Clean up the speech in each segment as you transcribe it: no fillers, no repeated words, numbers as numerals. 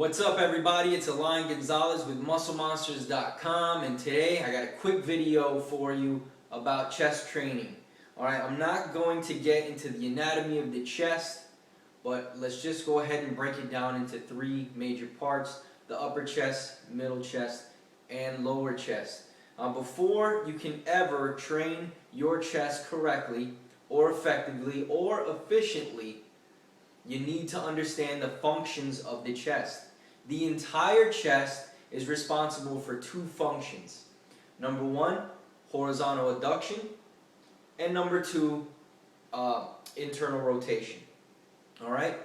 What's up, everybody? It's Elian Gonzalez with musclemonsters.com, and today I got a quick video for you about chest training. Alright, I'm not going to get into the anatomy of the chest, but let's just go ahead and break it down into three major parts: the upper chest, middle chest, and lower chest. Before you can ever train your chest correctly or effectively or efficiently, you need to understand the functions of the chest. The entire chest is responsible for two functions. Number one, horizontal adduction, and number two, internal rotation. Alright?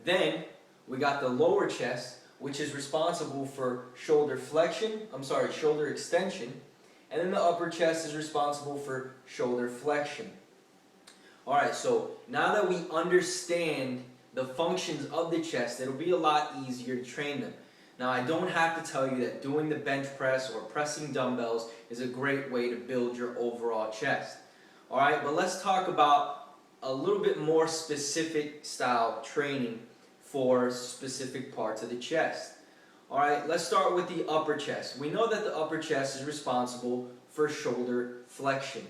Then we got the lower chest, which is responsible for shoulder extension, and then the upper chest is responsible for shoulder flexion. Alright, so now that we understand the functions of the chest, it'll be a lot easier to train them. Now, I don't have to tell you that doing the bench press or pressing dumbbells is a great way to build your overall chest. Alright, but let's talk about a little bit more specific style training for specific parts of the chest. Alright, let's start with the upper chest. We know that the upper chest is responsible for shoulder flexion.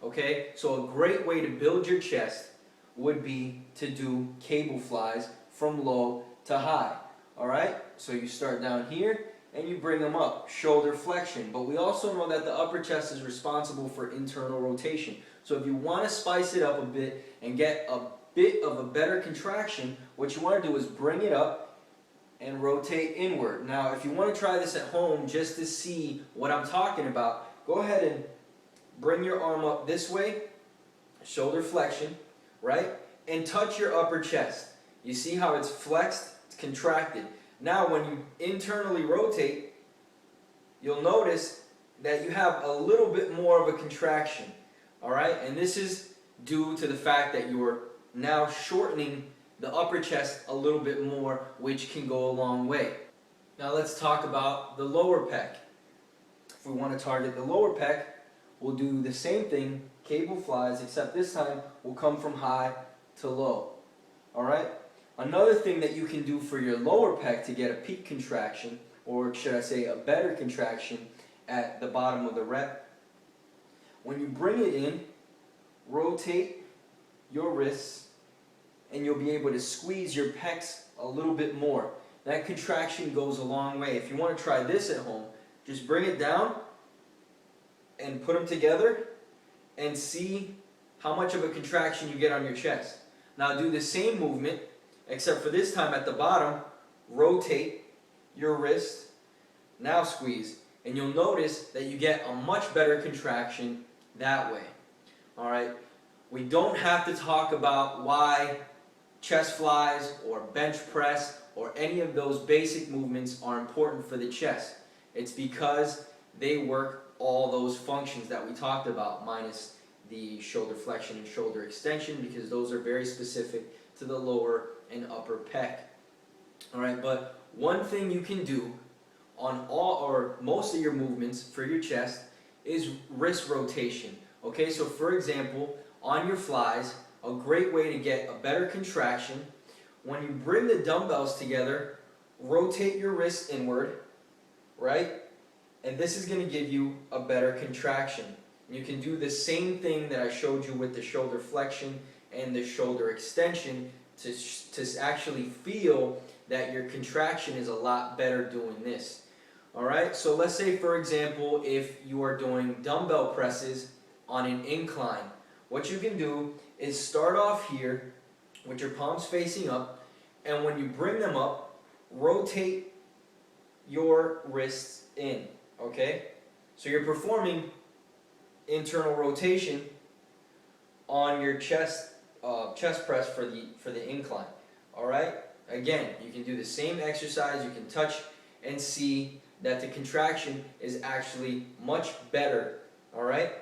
Okay, so a great way to build your chest would be to do cable flies from low to high. Alright, so you start down here and you bring them up, shoulder flexion. But we also know that the upper chest is responsible for internal rotation. So if you want to spice it up a bit and get a bit of a better contraction, what you want to do is bring it up and rotate inward. Now, if you want to try this at home just to see what I'm talking about, go ahead and bring your arm up this way, shoulder flexion, right? And touch your upper chest. You see how it's flexed? It's contracted. Now when you internally rotate, you'll notice that you have a little bit more of a contraction. Alright? And this is due to the fact that you're now shortening the upper chest a little bit more, which can go a long way. Now let's talk about the lower pec. If we want to target the lower pec, we'll do the same thing, cable flies, except this time we'll come from high to low. Alright? Another thing that you can do for your lower pec to get a peak contraction, or should I say a better contraction at the bottom of the rep, when you bring it in, rotate your wrists and you'll be able to squeeze your pecs a little bit more. That contraction goes a long way. If you want to try this at home, just bring it down and put them together and see how much of a contraction you get on your chest. Now do the same movement, except for this time at the bottom, rotate your wrist, now squeeze, and you'll notice that you get a much better contraction that way. Alright, we don't have to talk about why chest flies or bench press or any of those basic movements are important for the chest. It's because they work all those functions that we talked about, minus the shoulder flexion and shoulder extension, because those are very specific to the lower and upper pec. Alright, but one thing you can do on all or most of your movements for your chest is wrist rotation. Okay, so for example, on your flies, a great way to get a better contraction, when you bring the dumbbells together, rotate your wrist inward, right? And this is going to give you a better contraction. You can do the same thing that I showed you with the shoulder flexion and the shoulder extension to actually feel that your contraction is a lot better doing this. Alright, so let's say for example if you are doing dumbbell presses on an incline. What you can do is start off here with your palms facing up, and when you bring them up, rotate your wrists in. Okay? So you're performing internal rotation on your chest press for the incline. Alright? Again, you can do the same exercise, you can touch and see that the contraction is actually much better. Alright?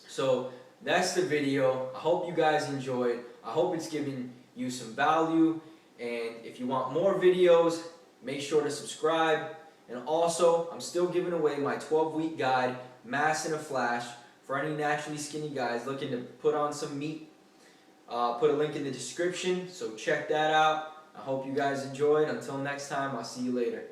So that's the video. I hope you guys enjoyed. I hope it's given you some value, and if you want more videos, make sure to subscribe. And also, I'm still giving away my 12-week guide, Mass in a Flash, for any naturally skinny guys looking to put on some meat. Put a link in the description, so check that out. I hope you guys enjoyed. Until next time, I'll see you later.